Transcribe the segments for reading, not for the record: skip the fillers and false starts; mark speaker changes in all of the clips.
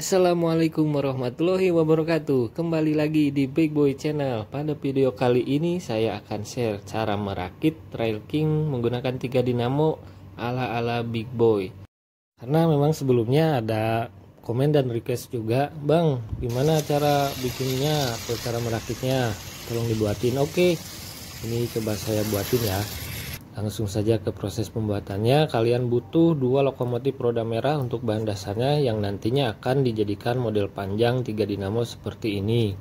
Speaker 1: Assalamualaikum warahmatullahi wabarakatuh. Kembali lagi di Big Boy Channel. Pada video kali ini saya akan share cara merakit Trail King menggunakan 3 dinamo ala Big Boy. Karena memang sebelumnya ada komen dan request juga, "Bang, gimana cara bikinnya atau cara merakitnya? Tolong dibuatin." Oke, ini coba saya buatin ya. Langsung saja ke proses pembuatannya. Kalian butuh 2 lokomotif roda merah untuk bahan dasarnya yang nantinya akan dijadikan model panjang 3 dinamo seperti ini.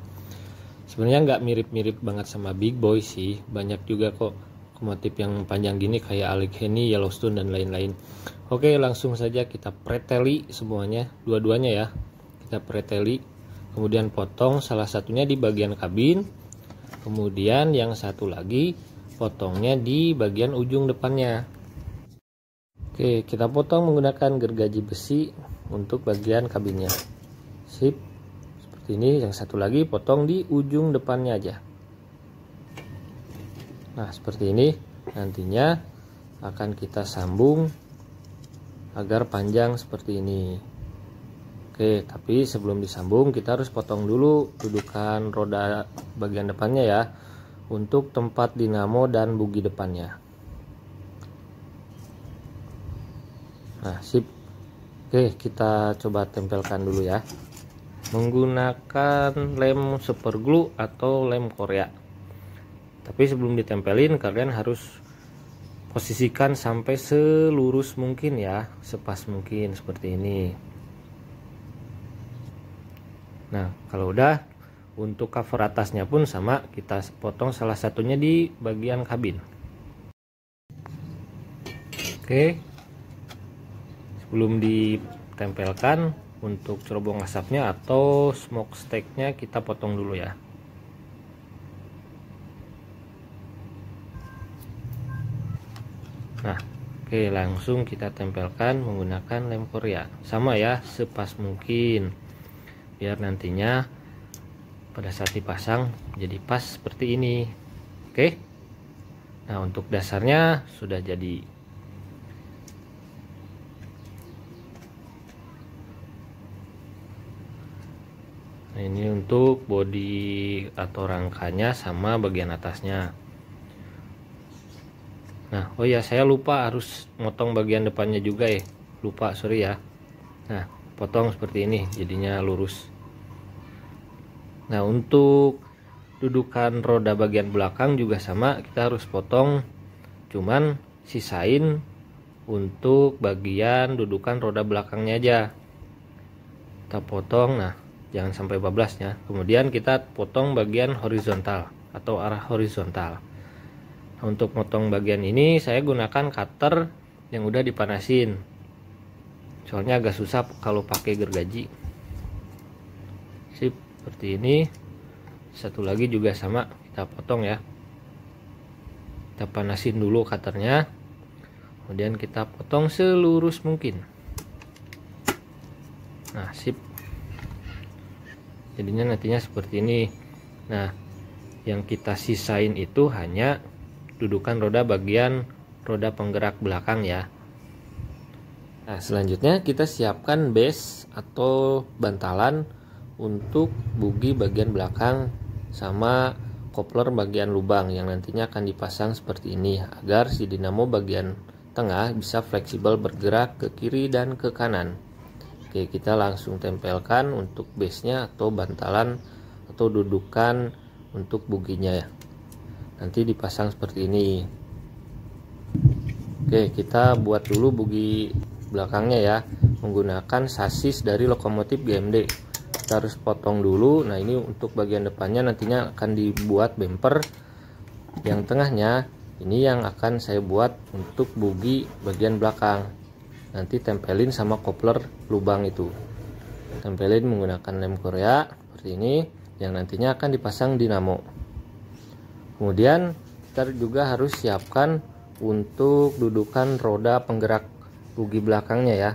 Speaker 1: Sebenarnya nggak mirip-mirip banget sama Big Boy sih, banyak juga kok lokomotif yang panjang gini kayak Allegheny, Yellowstone dan lain-lain. Oke, langsung saja kita preteli semuanya, dua-duanya ya. Kita preteli, kemudian potong salah satunya di bagian kabin, kemudian yang satu lagi potongnya di bagian ujung depannya. Oke, kita potong menggunakan gergaji besi untuk bagian kabinnya. Sip, seperti ini. Yang satu lagi potong di ujung depannya aja. Nah, seperti ini. Nantinya akan kita sambung agar panjang seperti ini. Oke, tapi sebelum disambung kita harus potong dulu dudukan roda bagian depannya ya, untuk tempat dinamo dan bugi depannya. Nah, sip. Oke, kita coba tempelkan dulu ya, menggunakan lem super glue atau lem Korea. Tapi sebelum ditempelin kalian harus posisikan sampai selurus mungkin ya, sepas mungkin seperti ini. Nah, kalau udah, untuk cover atasnya pun sama, kita potong salah satunya di bagian kabin. Oke, sebelum ditempelkan, untuk cerobong asapnya atau smoke stacknya kita potong dulu ya. Nah, oke, langsung kita tempelkan menggunakan lem Korea. Sama ya, sepas mungkin, biar nantinya pada saat dipasang jadi pas seperti ini. Oke, nah untuk dasarnya sudah jadi. Nah, ini untuk bodi atau rangkanya sama bagian atasnya. Nah, oh ya, saya lupa harus motong bagian depannya juga ya, lupa, sorry ya. Nah, potong seperti ini jadinya lurus. Nah, untuk dudukan roda bagian belakang juga sama, kita harus potong, cuman sisain untuk bagian dudukan roda belakangnya aja. Kita potong, nah jangan sampai bablas ya. Kemudian kita potong bagian horizontal atau arah horizontal. Nah, untuk potong bagian ini saya gunakan cutter yang udah dipanasin, soalnya agak susah kalau pakai gergaji. Sip, seperti ini. Satu lagi juga sama, kita potong ya. Kita panasin dulu cutternya, kemudian kita potong selurus mungkin. Nah, sip, jadinya nantinya seperti ini. Nah, yang kita sisain itu hanya dudukan roda bagian roda penggerak belakang ya. Nah, selanjutnya kita siapkan base atau bantalan untuk bugi bagian belakang sama kopler bagian lubang yang nantinya akan dipasang seperti ini, agar si dinamo bagian tengah bisa fleksibel bergerak ke kiri dan ke kanan. Oke, kita langsung tempelkan untuk base nya atau bantalan atau dudukan untuk buginya ya, nanti dipasang seperti ini. Oke, kita buat dulu bugi belakangnya ya, menggunakan sasis dari lokomotif GMD. Kita harus potong dulu. Nah, ini untuk bagian depannya nantinya akan dibuat bumper. Yang tengahnya ini yang akan saya buat untuk bugi bagian belakang. Nanti tempelin sama kopler lubang itu. Tempelin menggunakan lem Korea seperti ini, yang nantinya akan dipasang dinamo. Kemudian kita juga harus siapkan untuk dudukan roda penggerak bugi belakangnya ya.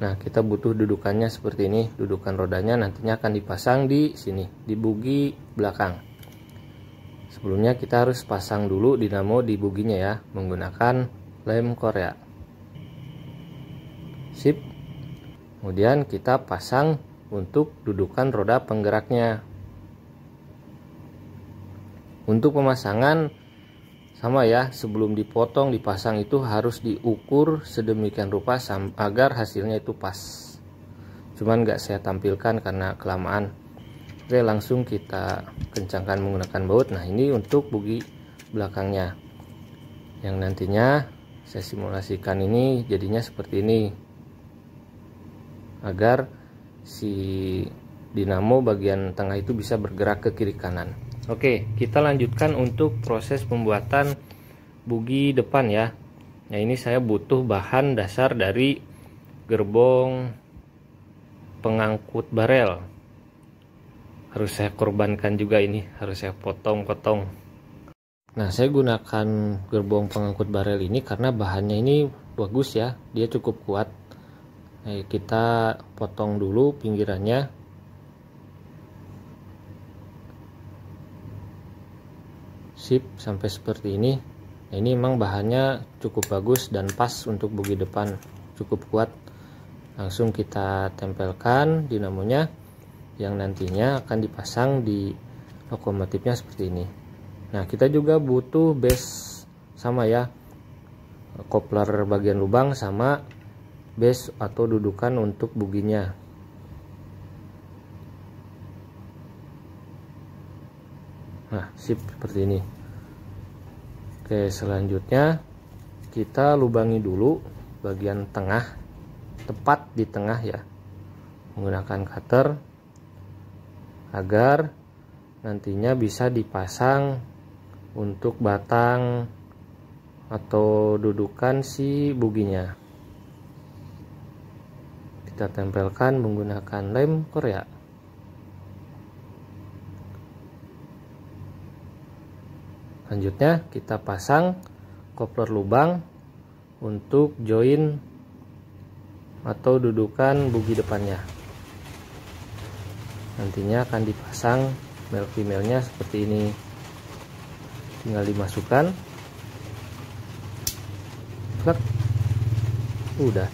Speaker 1: Nah, kita butuh dudukannya seperti ini. Dudukan rodanya nantinya akan dipasang di sini, di bugi belakang. Sebelumnya kita harus pasang dulu dinamo di buginya ya, menggunakan lem Korea. Sip. Kemudian kita pasang untuk dudukan roda penggeraknya. Untuk pemasangan sama ya, sebelum dipotong dipasang itu harus diukur sedemikian rupa agar hasilnya itu pas. Cuman nggak saya tampilkan karena kelamaan. Oke, langsung kita kencangkan menggunakan baut. Nah, ini untuk bugi belakangnya yang nantinya saya simulasikan ini jadinya seperti ini agar si dinamo bagian tengah itu bisa bergerak ke kiri kanan. Oke, kita lanjutkan untuk proses pembuatan bugi depan ya. Nah, ini saya butuh bahan dasar dari gerbong pengangkut barel. Harus saya korbankan juga ini, harus saya potong-potong. Nah, saya gunakan gerbong pengangkut barel ini karena bahannya ini bagus ya, dia cukup kuat. Nah, kita potong dulu pinggirannya. Sip, sampai seperti ini. Nah, ini memang bahannya cukup bagus dan pas untuk bugi depan, cukup kuat. Langsung kita tempelkan dinamonya yang nantinya akan dipasang di lokomotifnya seperti ini. Nah, kita juga butuh base sama ya, kopler bagian lubang sama base atau dudukan untuk buginya. Nah, sip, seperti ini. Oke, selanjutnya kita lubangi dulu bagian tengah, tepat di tengah ya, menggunakan cutter agar nantinya bisa dipasang untuk batang atau dudukan si buginya. Kita tempelkan menggunakan lem Korea. Selanjutnya kita pasang kopler lubang untuk join atau dudukan bugi depannya. Nantinya akan dipasang male female-nya seperti ini. Tinggal dimasukkan. Plak. Udah.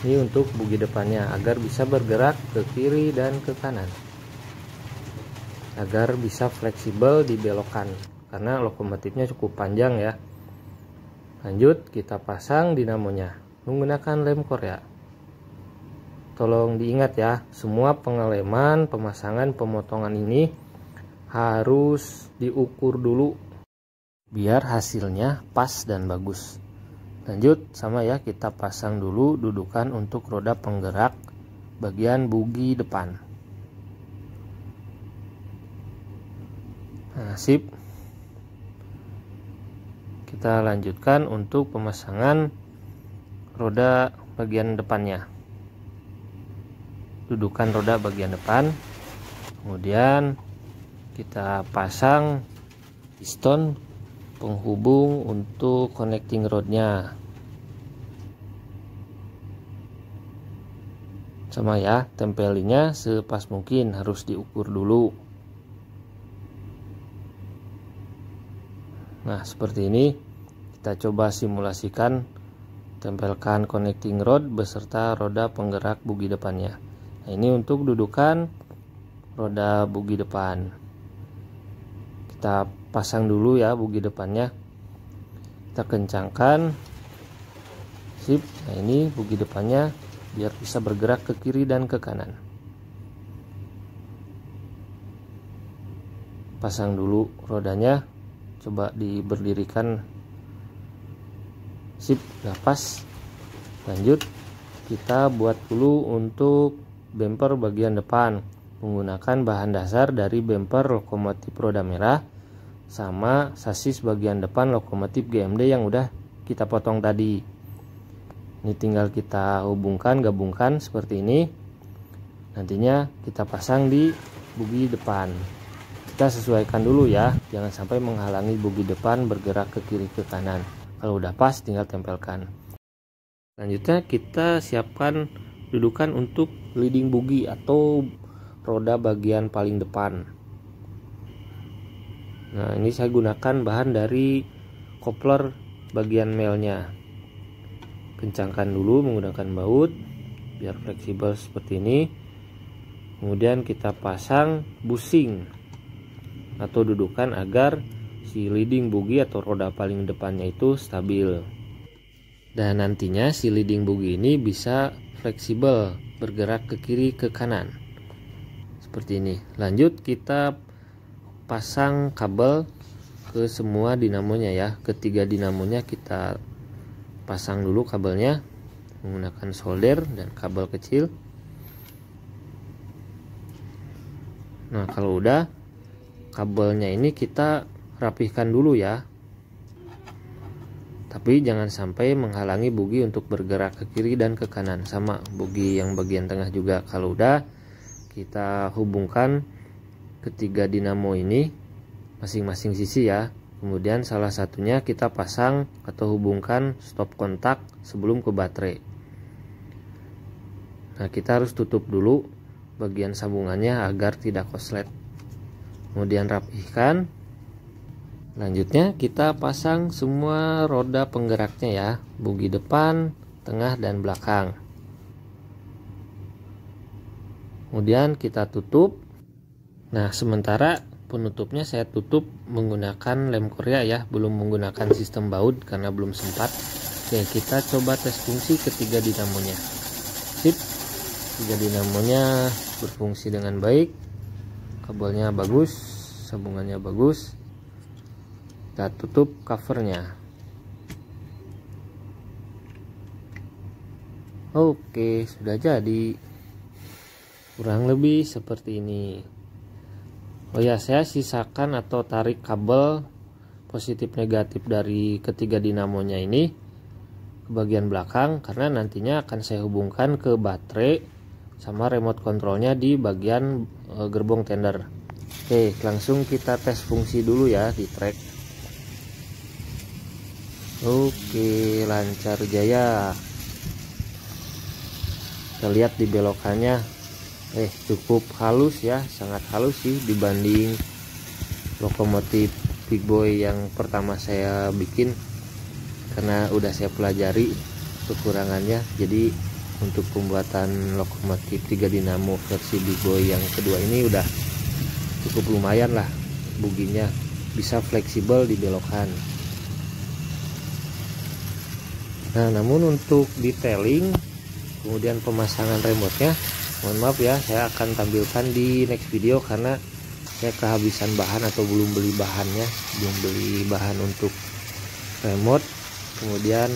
Speaker 1: Ini untuk bugi depannya agar bisa bergerak ke kiri dan ke kanan. Agar bisa fleksibel dibelokkan karena lokomotifnya cukup panjang ya. Lanjut kita pasang dinamonya menggunakan lem Korea. Tolong diingat ya, semua pengeleman, pemasangan, pemotongan ini harus diukur dulu biar hasilnya pas dan bagus. Lanjut sama ya, kita pasang dulu dudukan untuk roda penggerak bagian bugi depan. Nah, sip. Kita lanjutkan untuk pemasangan roda bagian depannya. Dudukan roda bagian depan. Kemudian kita pasang piston penghubung untuk connecting rodnya. Sama ya, tempelinya sepas mungkin, harus diukur dulu. Nah, seperti ini kita coba simulasikan, tempelkan connecting rod beserta roda penggerak bugi depannya. Nah, ini untuk dudukan roda bugi depan. Kita pasang dulu ya bugi depannya. Kita kencangkan. Sip. Nah, ini bugi depannya biar bisa bergerak ke kiri dan ke kanan. Pasang dulu rodanya. Coba diberdirikan. Sip, nah pas. Lanjut kita buat dulu untuk bumper bagian depan menggunakan bahan dasar dari bumper lokomotif roda merah sama sasis bagian depan lokomotif GMD yang udah kita potong tadi. Ini tinggal kita gabungkan seperti ini. Nantinya kita pasang di bugi depan. Kita sesuaikan dulu ya, jangan sampai menghalangi bugi depan bergerak ke kiri ke kanan. Kalau udah pas tinggal tempelkan. Selanjutnya kita siapkan dudukan untuk leading bugi atau roda bagian paling depan. Nah, ini saya gunakan bahan dari kopler bagian male-nya. kencangkan dulu menggunakan baut biar fleksibel seperti ini. Kemudian kita pasang bushing atau dudukan agar si leading bogie atau roda paling depannya itu stabil. Dan nantinya si leading bogie ini bisa fleksibel bergerak ke kiri ke kanan seperti ini. Lanjut kita pasang kabel ke semua dinamonya ya. Ketiga dinamonya kita pasang dulu kabelnya menggunakan solder dan kabel kecil. Nah, kalau udah, kabelnya ini kita rapihkan dulu ya. Tapi jangan sampai menghalangi bogie untuk bergerak ke kiri dan ke kanan. Sama bogie yang bagian tengah juga. Kalau udah, kita hubungkan ketiga dinamo ini masing-masing sisi ya. Kemudian salah satunya kita pasang atau hubungkan stop kontak sebelum ke baterai. Nah, kita harus tutup dulu bagian sambungannya agar tidak koslet. Kemudian rapihkan. Lanjutnya kita pasang semua roda penggeraknya ya, bogie depan, tengah dan belakang. Kemudian kita tutup. Nah, sementara penutupnya saya tutup menggunakan lem Korea ya, belum menggunakan sistem baut karena belum sempat. Oke, kita coba tes fungsi ketiga dinamonya. Sip, tiga dinamonya berfungsi dengan baik, kabelnya bagus, sambungannya bagus. Kita tutup covernya. Oke, sudah jadi. Kurang lebih seperti ini. Oh ya, saya sisakan atau tarik kabel positif negatif dari ketiga dinamonya ini ke bagian belakang karena nantinya akan saya hubungkan ke baterai sama remote controlnya di bagian gerbong tender. Oke, langsung kita tes fungsi dulu ya di track. Oke, lancar jaya. Kita lihat di belokannya, cukup halus ya, sangat halus sih dibanding lokomotif Big Boy yang pertama saya bikin, karena udah saya pelajari kekurangannya. Jadi untuk pembuatan lokomotif 3 dinamo versi Big Boy yang kedua ini udah cukup lumayan lah, boginya bisa fleksibel di belokan. Nah, namun untuk detailing kemudian pemasangan remote-nya, mohon maaf ya, saya akan tampilkan di next video karena saya kehabisan bahan atau belum beli bahannya, belum beli bahan untuk remote. Kemudian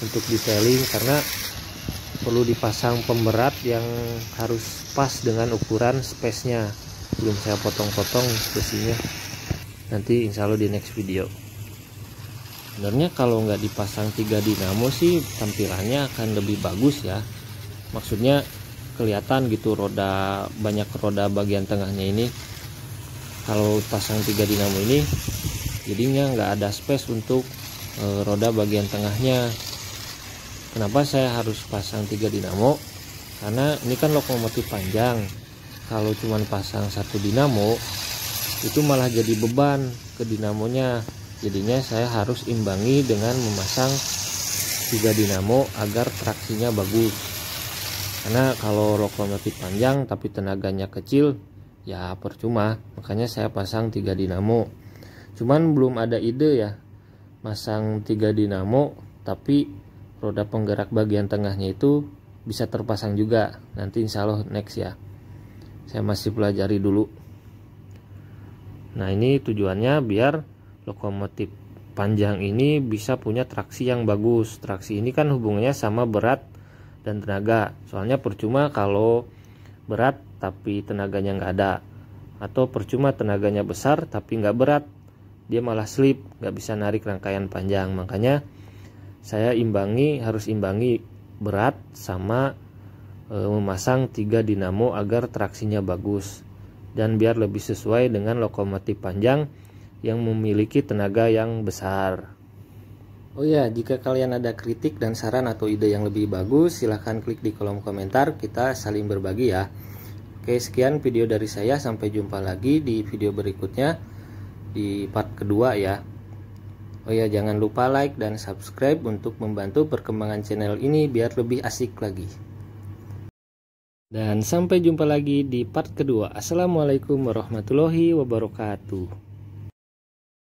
Speaker 1: untuk detailing karena perlu dipasang pemberat yang harus pas dengan ukuran space-nya, belum saya potong-potong besinya, nanti insya Allah di next video. Sebenarnya kalau nggak dipasang 3 dinamo sih tampilannya akan lebih bagus ya, maksudnya kelihatan gitu roda, banyak roda bagian tengahnya ini. Kalau pasang 3 dinamo ini jadinya nggak ada space untuk roda bagian tengahnya. Kenapa saya harus pasang 3 dinamo? Karena ini kan lokomotif panjang. Kalau cuman pasang 1 dinamo itu malah jadi beban ke dinamonya. Jadinya saya harus imbangi dengan memasang 3 dinamo agar traksinya bagus. Karena kalau lokomotif panjang tapi tenaganya kecil ya percuma. Makanya saya pasang 3 dinamo. Cuman belum ada ide ya masang 3 dinamo tapi roda penggerak bagian tengahnya itu bisa terpasang juga. Nanti insya Allah next ya, saya masih pelajari dulu. Nah, ini tujuannya biar lokomotif panjang ini bisa punya traksi yang bagus. Traksi ini kan hubungannya sama berat dan tenaga. Soalnya percuma kalau berat tapi tenaganya nggak ada, atau percuma tenaganya besar tapi nggak berat, dia malah slip, nggak bisa narik rangkaian panjang. Makanya saya harus imbangi berat sama memasang 3 dinamo agar traksinya bagus dan biar lebih sesuai dengan lokomotif panjang yang memiliki tenaga yang besar. Oh ya, jika kalian ada kritik dan saran atau ide yang lebih bagus, silahkan klik di kolom komentar, kita saling berbagi ya. Oke, sekian video dari saya, sampai jumpa lagi di video berikutnya di part kedua ya. Oh ya, jangan lupa like dan subscribe untuk membantu perkembangan channel ini biar lebih asik lagi. Dan sampai jumpa lagi di part kedua. Assalamualaikum warahmatullahi wabarakatuh.